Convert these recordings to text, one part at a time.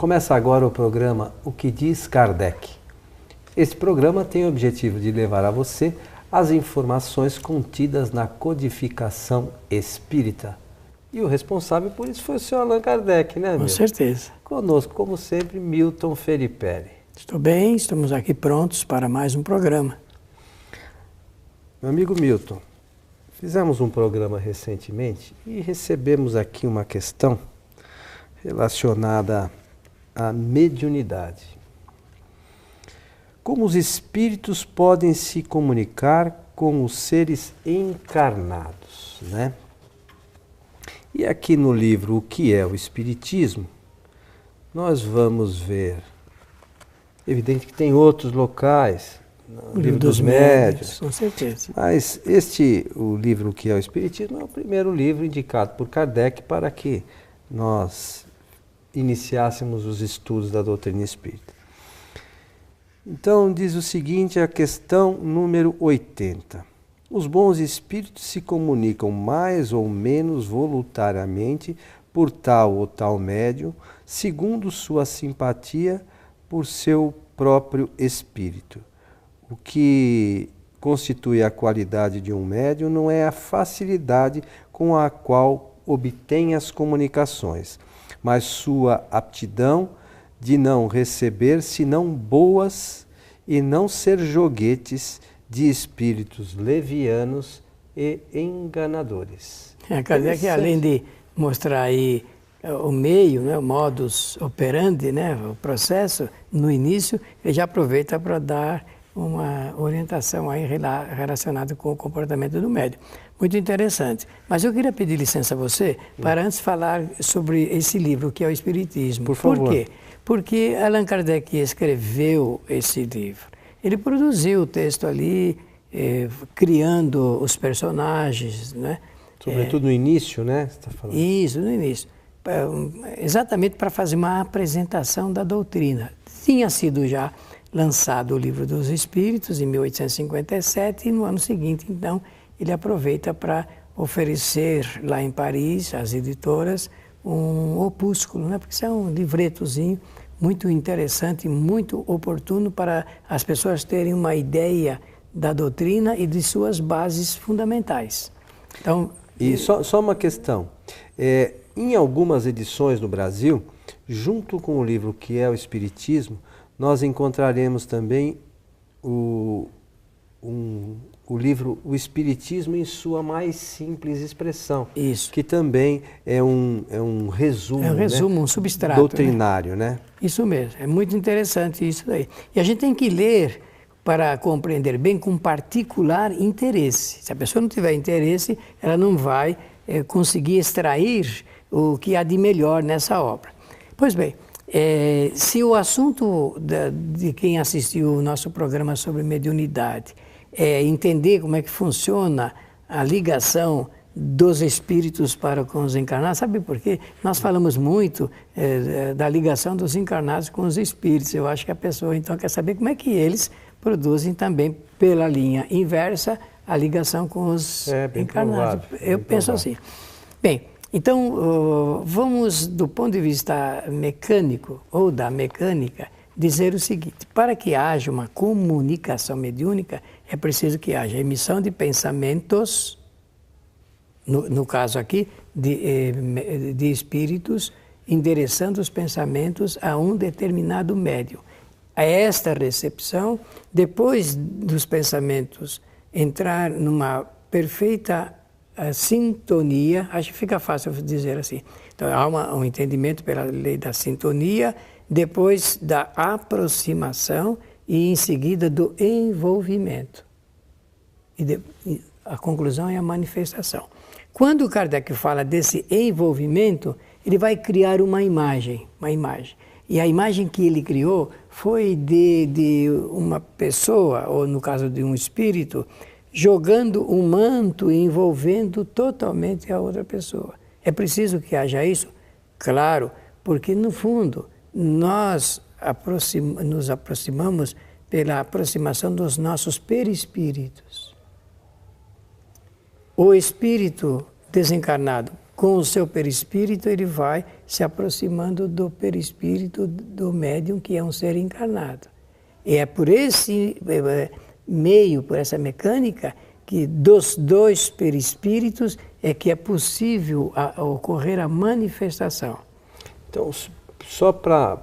Começa agora o programa O que diz Kardec. Este programa tem o objetivo de levar a você as informações contidas na codificação espírita. E o responsável por isso foi o senhor Allan Kardec, né, Milton? Com certeza. Conosco, como sempre, Milton Felipe. Estou bem, estamos aqui prontos para mais um programa. Meu amigo Milton, fizemos um programa recentemente e recebemos aqui uma questão relacionada à mediunidade. Como os espíritos podem se comunicar com os seres encarnados, né? E aqui no livro O que é o Espiritismo, nós vamos ver, evidente que tem outros locais, o livro dos médiuns, com certeza. Mas o livro O que é o Espiritismo, é o primeiro livro indicado por Kardec para que nós iniciássemos os estudos da doutrina espírita. Então diz o seguinte, a questão número 80. Os bons espíritos se comunicam mais ou menos voluntariamente por tal ou tal médium, segundo sua simpatia por seu próprio espírito. O que constitui a qualidade de um médium não é a facilidade com a qual obtém as comunicações, mas sua aptidão de não receber senão boas e não ser joguetes de espíritos levianos e enganadores. Kardec, além de mostrar aí o meio, né, o modus operandi, né, o processo, no início, ele já aproveita para dar uma orientação aí relacionada com o comportamento do médium. Muito interessante. Mas eu queria pedir licença a você para antes falar sobre esse livro, que é o Espiritismo. Por favor. Por quê? Porque Allan Kardec escreveu esse livro. Ele produziu o texto ali, criando os personagens, né? Sobretudo no início, né? Você está falando. Isso, no início. Exatamente para fazer uma apresentação da doutrina. Tinha sido já lançado o Livro dos Espíritos em 1857 e no ano seguinte, então, ele aproveita para oferecer lá em Paris, às editoras, um opúsculo, né? Porque isso é um livretozinho muito interessante, muito oportuno para as pessoas terem uma ideia da doutrina e de suas bases fundamentais. Então, e só uma questão. Em algumas edições no Brasil, junto com o livro que é o Espiritismo, nós encontraremos também o livro O Espiritismo em sua mais simples expressão. Isso. Que também é um resumo, um resumo, né? Um substrato. Doutrinário, né? Isso mesmo, é muito interessante isso daí. E a gente tem que ler para compreender bem com particular interesse. Se a pessoa não tiver interesse, ela não vai conseguir extrair o que há de melhor nessa obra. Pois bem, se o assunto de quem assistiu o nosso programa sobre mediunidade é entender como é que funciona a ligação dos espíritos para com os encarnados, sabe por quê? Nós falamos muito da ligação dos encarnados com os espíritos. Eu acho que a pessoa então quer saber como é que eles produzem também pela linha inversa a ligação com os encarnados. Eu penso assim. Bem, então vamos do ponto de vista mecânico ou da mecânica dizer o seguinte: para que haja uma comunicação mediúnica é preciso que haja emissão de pensamentos, no caso aqui, de espíritos endereçando os pensamentos a um determinado médium. A esta recepção, depois dos pensamentos entrar numa perfeita sintonia, acho que fica fácil dizer assim. Então há um entendimento pela lei da sintonia, depois da aproximação e em seguida do envolvimento. E a conclusão é a manifestação. Quando Kardec fala desse envolvimento, ele vai criar uma imagem. E a imagem que ele criou foi de uma pessoa, ou no caso de um espírito, jogando um manto e envolvendo totalmente a outra pessoa. É preciso que haja isso? Claro, porque no fundo nós nos aproximamos pela aproximação dos nossos perispíritos. O espírito desencarnado com o seu perispírito, ele vai se aproximando do perispírito do médium, que é um ser encarnado. E é por esse meio, por essa mecânica, que dos dois perispíritos é que é possível ocorrer a manifestação. Então, só para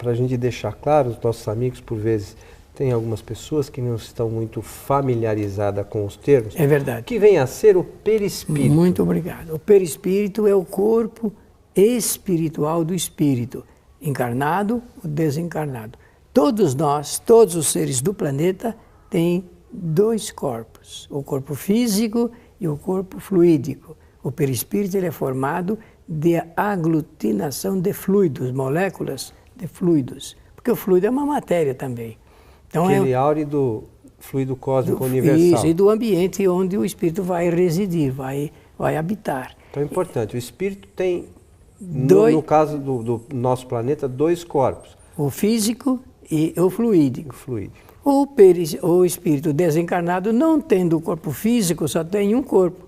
a gente deixar claro, os nossos amigos, por vezes, tem algumas pessoas que não estão muito familiarizadas com os termos. É verdade. Que vem a ser o perispírito. Muito obrigado. O perispírito é o corpo espiritual do espírito, encarnado ou desencarnado. Todos nós, todos os seres do planeta, têm dois corpos, o corpo físico e o corpo fluídico. O perispírito ele é formado de aglutinação de fluidos, moléculas de fluidos, porque o fluido é uma matéria também. Então, aquele áurido fluido cósmico universal. Isso, e do ambiente onde o espírito vai residir, vai habitar. Então é importante, o espírito tem, no caso do nosso planeta, dois corpos. O físico e o fluídico. O espírito desencarnado, não tendo o corpo físico, só tem um corpo,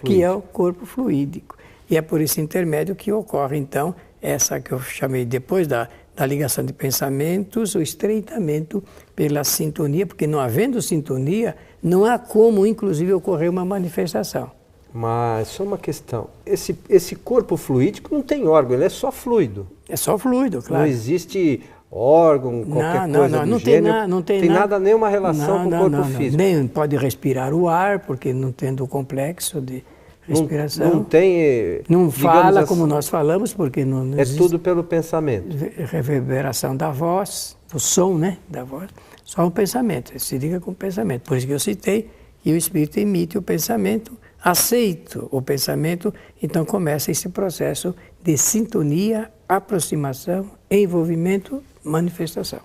que é o corpo fluídico. E é por esse intermédio que ocorre, então, essa que eu chamei depois da ligação de pensamentos, o estreitamento pela sintonia, porque não havendo sintonia, não há como, inclusive, ocorrer uma manifestação. Mas só uma questão, esse corpo fluídico não tem órgão, ele é só fluido. É só fluido, claro. Não existe órgão, qualquer coisa do gênero, não tem nada, nenhuma relação com o corpo físico. Nem pode respirar o ar, porque não tendo o complexo de respiração. Não tem... Não fala como nós falamos, porque não é tudo pelo pensamento. Reverberação da voz, do som, né, da voz. Só o pensamento, se liga com o pensamento. Por isso que eu citei que o espírito emite o pensamento, aceita o pensamento, então começa esse processo de sintonia, aproximação, envolvimento, manifestação.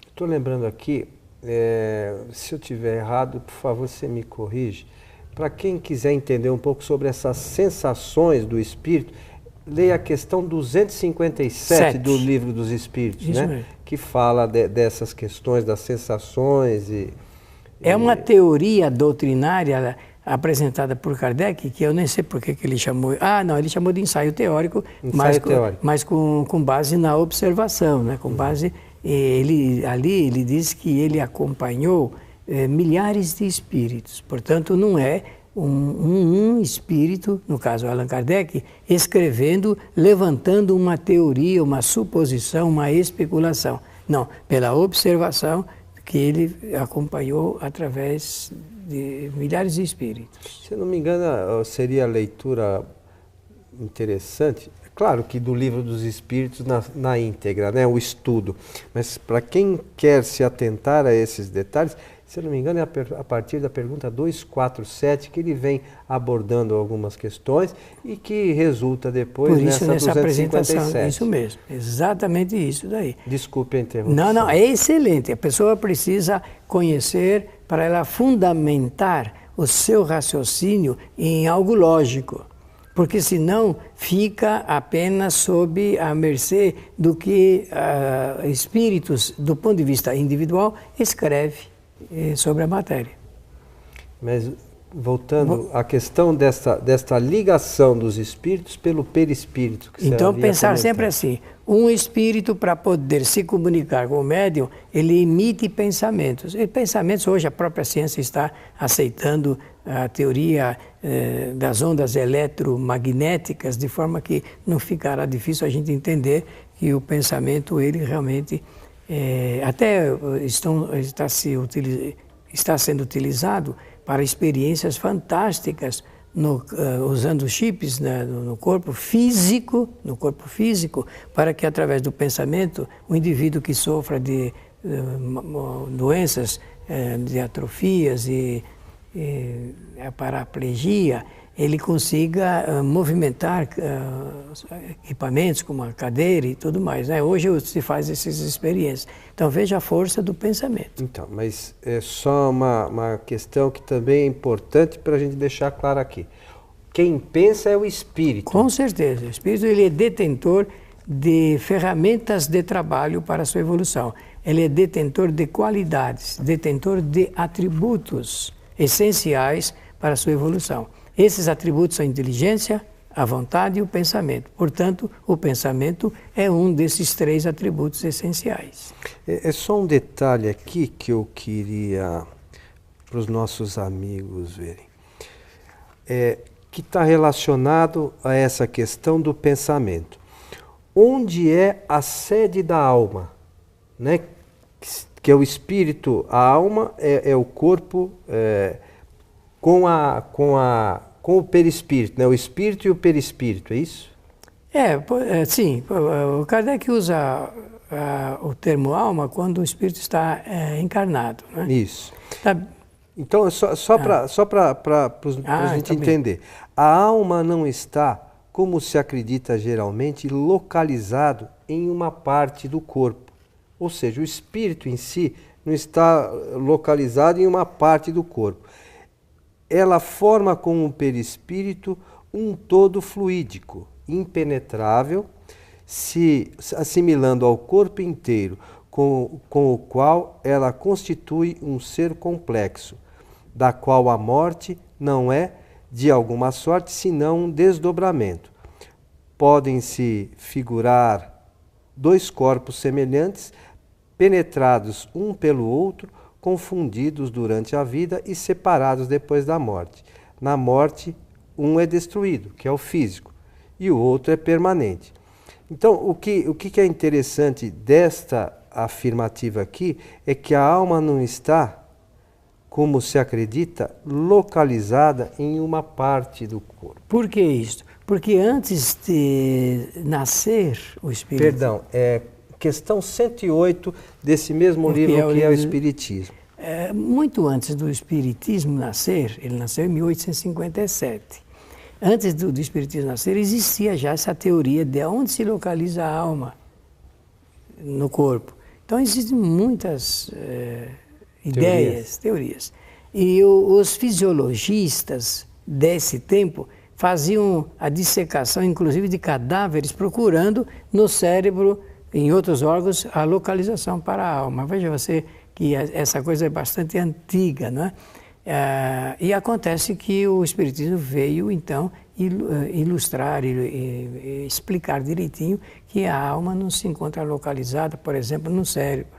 Estou lembrando aqui, se eu estiver errado, por favor, você me corrige. Para quem quiser entender um pouco sobre essas sensações do espírito, leia a questão 257 do Livro dos Espíritos, né? Mesmo. Que fala dessas questões das sensações. É uma teoria doutrinária apresentada por Kardec, que eu nem sei por que ele chamou... ele chamou de ensaio teórico, mas com base na observação, né? Com base... ele diz que ele acompanhou milhares de espíritos. Portanto, não é um espírito, no caso Allan Kardec, escrevendo, levantando uma teoria, uma suposição, uma especulação. Não, pela observação que ele acompanhou através de milhares de espíritos. Se eu não me engano, seria a leitura interessante, claro que do Livro dos Espíritos na íntegra, né, o estudo, mas para quem quer se atentar a esses detalhes, se eu não me engano, é a partir da pergunta 247 que ele vem abordando algumas questões e que resulta depois nessa 257. apresentação. Isso mesmo, exatamente isso daí. Desculpe a interrupção. Não, é excelente. A pessoa precisa conhecer para ela fundamentar o seu raciocínio em algo lógico, porque senão fica apenas sob a mercê do que espíritos, do ponto de vista individual, escreve sobre a matéria. Mas voltando à questão desta ligação dos espíritos pelo perispírito. Que então pensar sempre assim, um espírito para poder se comunicar com o médium, ele emite pensamentos. E pensamentos, hoje a própria ciência está aceitando a teoria das ondas eletromagnéticas, de forma que não ficará difícil a gente entender que o pensamento, ele realmente... está sendo utilizado para experiências fantásticas usando chips no corpo físico, para que através do pensamento o indivíduo que sofra de doenças, de atrofias e a paraplegia, ele consiga movimentar equipamentos como a cadeira e tudo mais, né? Hoje se faz essas experiências. Então veja a força do pensamento. Então, mas é só uma questão que também é importante para a gente deixar claro aqui. Quem pensa é o espírito. Com certeza. O espírito, ele é detentor de ferramentas de trabalho para a sua evolução. Ele é detentor de qualidades, detentor de atributos essenciais para a sua evolução. Esses atributos são a inteligência, a vontade e o pensamento. Portanto, o pensamento é um desses 3 atributos essenciais. É só um detalhe aqui que eu queria para os nossos amigos verem. Que está relacionado a essa questão do pensamento. Onde é a sede da alma? Né? Que é o espírito, a alma é o corpo com o perispírito, né? O espírito e o perispírito, é isso? Sim. O Kardec usa o termo alma quando o espírito está encarnado. Né? Isso. Tá. Então, só para a gente entender. A alma não está, como se acredita geralmente, localizado em uma parte do corpo. Ou seja, o espírito em si não está localizado em uma parte do corpo. Ela forma com o perispírito um todo fluídico, impenetrável, se assimilando ao corpo inteiro, com o qual ela constitui um ser complexo, da qual a morte não é, de alguma sorte, senão um desdobramento. Podem-se figurar 2 corpos semelhantes, penetrados um pelo outro, confundidos durante a vida e separados depois da morte. Na morte, um é destruído, que é o físico, e o outro é permanente. Então, o que é interessante desta afirmativa aqui é que a alma não está, como se acredita, localizada em uma parte do corpo. Por que isso? Porque antes de nascer o espírito... Perdão, questão 108 desse mesmo livro que é o Espiritismo. Muito antes do Espiritismo nascer, ele nasceu em 1857. Antes do Espiritismo nascer, existia já essa teoria de onde se localiza a alma no corpo. Então, existem muitas ideias, teorias. E os fisiologistas desse tempo faziam a dissecação, inclusive, de cadáveres, procurando no cérebro, em outros órgãos, a localização para a alma. Veja você que essa coisa é bastante antiga, não é? E acontece que o Espiritismo veio, então, ilustrar e explicar direitinho que a alma não se encontra localizada, por exemplo, no cérebro.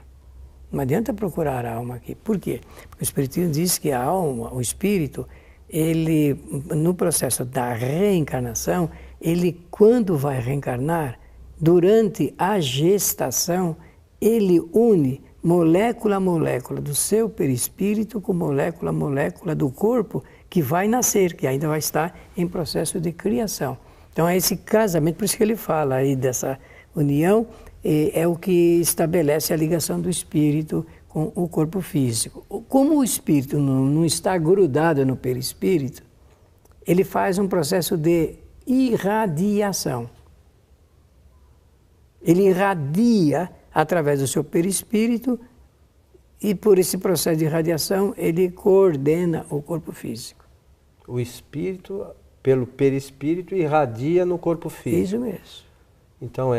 Não adianta procurar a alma aqui. Por quê? Porque o Espiritismo diz que a alma, o espírito, ele, no processo da reencarnação, ele, quando vai reencarnar, durante a gestação, ele une molécula a molécula do seu perispírito com molécula a molécula do corpo que vai nascer, que ainda vai estar em processo de criação. Então é esse casamento, por isso que ele fala aí dessa união, é o que estabelece a ligação do espírito com o corpo físico. Como o espírito não está grudado no perispírito, ele faz um processo de irradiação. Ele irradia através do seu perispírito e por esse processo de irradiação ele coordena o corpo físico. O espírito, pelo perispírito, irradia no corpo físico. Isso mesmo. Então,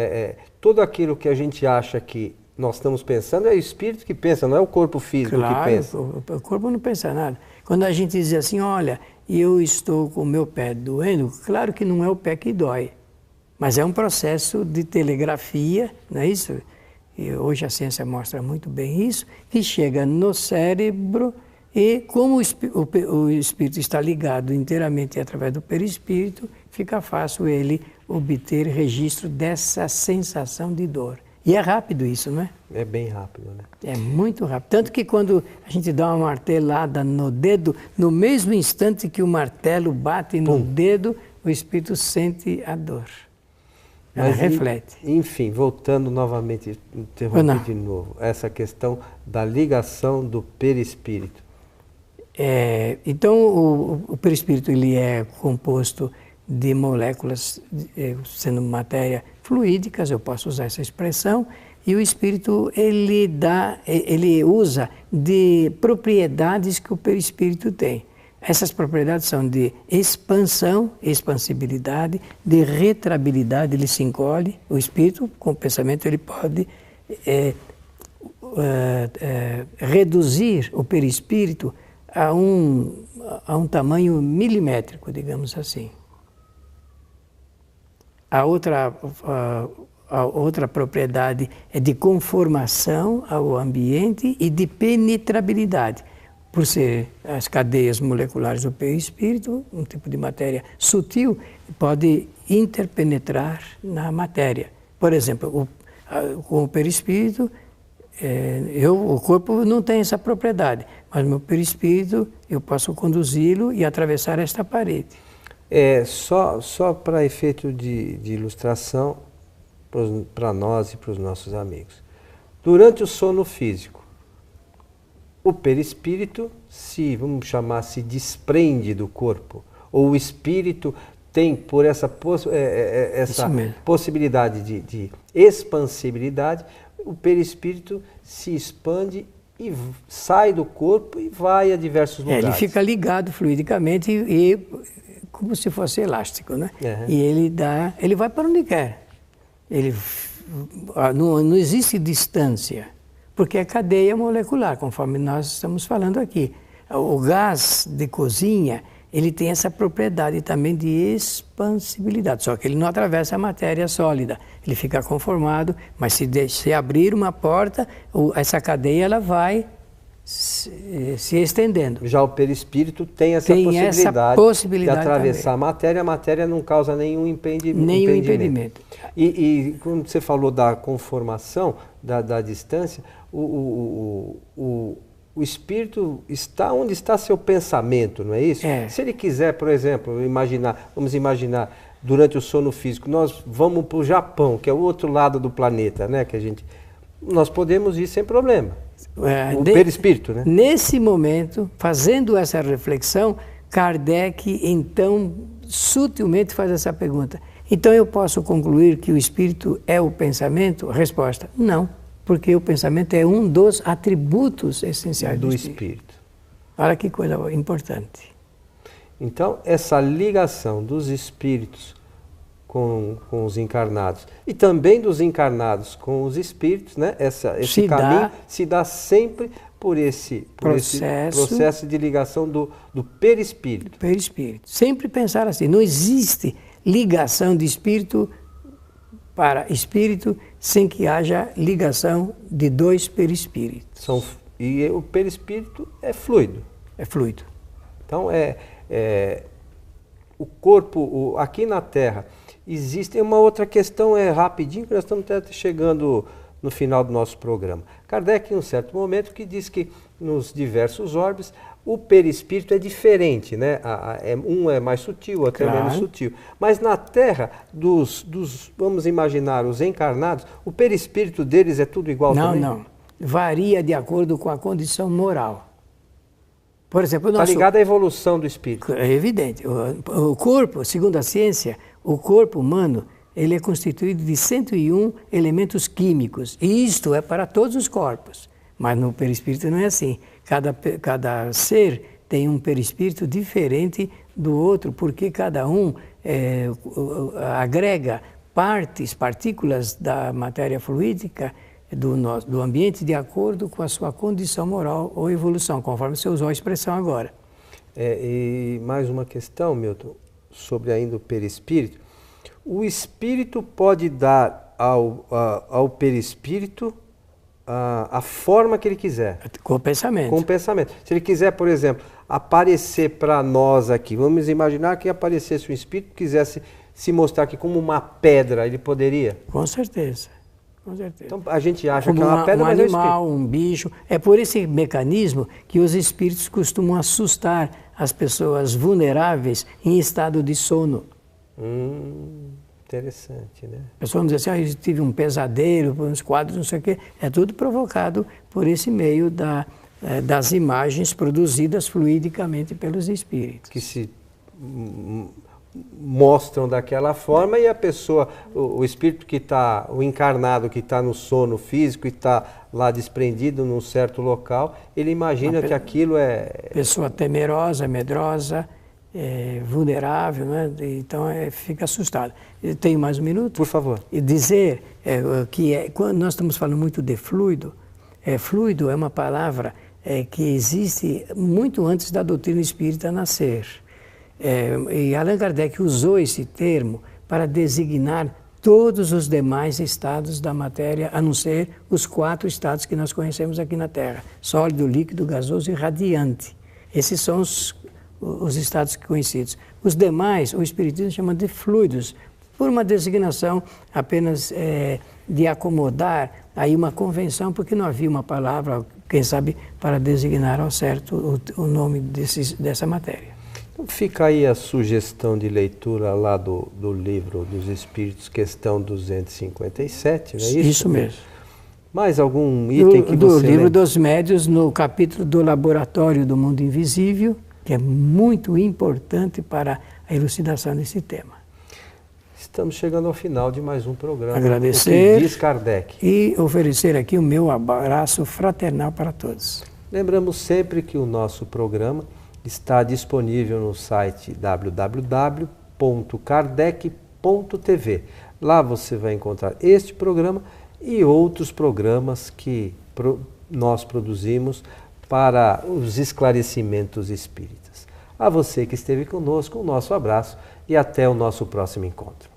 tudo aquilo que a gente acha que nós estamos pensando é o espírito que pensa, não é o corpo físico que pensa. O corpo não pensa nada. Quando a gente diz assim, olha, eu estou com o meu pé doendo, claro que não é o pé que dói, mas é um processo de telegrafia, não é isso? E hoje a ciência mostra muito bem isso, que chega no cérebro e como o espírito está ligado inteiramente através do perispírito, fica fácil ele obter registro dessa sensação de dor. E é rápido isso, não é? É bem rápido, né? É muito rápido. Tanto que quando a gente dá uma martelada no dedo, no mesmo instante que o martelo bate no dedo, o espírito sente a dor. Ela reflete. Enfim, voltando novamente, interromper de novo, essa questão da ligação do perispírito. Então, o perispírito ele é composto de moléculas, sendo matéria fluídicas, eu posso usar essa expressão, e o espírito ele usa de propriedades que o perispírito tem. Essas propriedades são de expansão, expansibilidade, de retrabilidade, ele se encolhe. O espírito, com o pensamento, ele pode reduzir o perispírito a um tamanho milimétrico, digamos assim. A outra propriedade é de conformação ao ambiente e de penetrabilidade. Por ser as cadeias moleculares do perispírito, um tipo de matéria sutil, pode interpenetrar na matéria. Por exemplo, com o perispírito, o corpo não tem essa propriedade, mas meu perispírito eu posso conduzi-lo e atravessar esta parede. Só para efeito de ilustração para nós e para os nossos amigos. Durante o sono físico, o perispírito vamos chamar, se desprende do corpo, ou o espírito tem por essa possibilidade de expansibilidade, o perispírito se expande e sai do corpo e vai a diversos lugares. Ele fica ligado fluidicamente e como se fosse elástico, né? Uhum. E ele vai para onde quer. Não existe distância, porque é cadeia molecular, conforme nós estamos falando aqui. O gás de cozinha, ele tem essa propriedade também de expansibilidade, só que ele não atravessa a matéria sólida, ele fica conformado, mas se abrir uma porta, essa cadeia ela vai se estendendo. Já o perispírito tem essa possibilidade de atravessar também a matéria não causa nenhum impedimento. E quando você falou da conformação, da distância, o espírito está onde está seu pensamento, não é isso? Se ele quiser, por exemplo, vamos imaginar, durante o sono físico, nós vamos para o Japão, que é o outro lado do planeta, né? Nós podemos ir sem problema. O perispírito, né? Nesse momento, fazendo essa reflexão, Kardec, então, sutilmente faz essa pergunta. Então, eu posso concluir que o espírito é o pensamento? Resposta, não, porque o pensamento é um dos atributos essenciais do espírito. Olha que coisa importante. Então, essa ligação dos espíritos com os encarnados e também dos encarnados com os espíritos, né? Esse caminho se dá sempre por esse processo de ligação do perispírito. Perispírito. Sempre pensar assim, não existe ligação de espírito para espírito sem que haja ligação de dois perispíritos. E o perispírito é fluido. É fluido. Então, o corpo, aqui na Terra, existe uma outra questão, rapidinho, que nós estamos até chegando no final do nosso programa. Kardec, em um certo momento, que diz que nos diversos orbes, o perispírito é diferente, né? Um é mais sutil, o outro é menos sutil. Mas na Terra, vamos imaginar, os encarnados, o perispírito deles é tudo igual também? Não. Varia de acordo com a condição moral. Por exemplo, está ligado à evolução do espírito. É evidente. O corpo, segundo a ciência, o corpo humano, ele é constituído de 101 elementos químicos. E isto é para todos os corpos. Mas no perispírito não é assim. Cada ser tem um perispírito diferente do outro, porque cada um agrega partículas da matéria fluídica do ambiente de acordo com a sua condição moral ou evolução, conforme você usou a expressão agora. E mais uma questão, Milton, sobre ainda o perispírito. O espírito pode dar ao perispírito a forma que ele quiser. Com o pensamento. Com o pensamento. Se ele quiser, por exemplo, aparecer para nós aqui, vamos imaginar que aparecesse um espírito que quisesse se mostrar aqui como uma pedra, ele poderia? Com certeza. Com certeza. Então a gente acha como que é uma pedra, mas é um animal, um bicho. É por esse mecanismo que os espíritos costumam assustar as pessoas vulneráveis em estado de sono. Interessante, né? A pessoa diz assim, eu tive um pesadelo, uns quadros, não sei o quê. É tudo provocado por esse meio das imagens produzidas fluidicamente pelos espíritos. Que se mostram daquela forma e a pessoa, o espírito que está, o encarnado que está no sono físico e está lá desprendido num certo local, ele imagina que aquilo é... Pessoa temerosa, medrosa, vulnerável, né? Então fica assustado. Eu tenho mais um minuto? Por favor. E dizer que quando nós estamos falando muito de fluido, fluido é uma palavra que existe muito antes da doutrina espírita nascer. E Allan Kardec usou esse termo para designar todos os demais estados da matéria, a não ser os 4 estados que nós conhecemos aqui na Terra: sólido, líquido, gasoso e radiante. Esses são os estados conhecidos. Os demais, o Espiritismo chama de fluidos, por uma designação apenas de acomodar aí uma convenção, porque não havia uma palavra, quem sabe, para designar ao certo o nome dessa matéria. Então fica aí a sugestão de leitura lá do Livro dos Espíritos, questão 257, não é isso? Isso mesmo. Mais algum item que você do Livro lembra? dos Médiuns, no capítulo do Laboratório do Mundo Invisível, que é muito importante para a elucidação desse tema. Estamos chegando ao final de mais um programa. Agradecer O que diz Kardec. E oferecer aqui o meu abraço fraternal para todos. Lembramos sempre que o nosso programa está disponível no site www.kardec.tv. Lá você vai encontrar este programa e outros programas que nós produzimos para os esclarecimentos espíritas. A você que esteve conosco, um nosso abraço e até o nosso próximo encontro.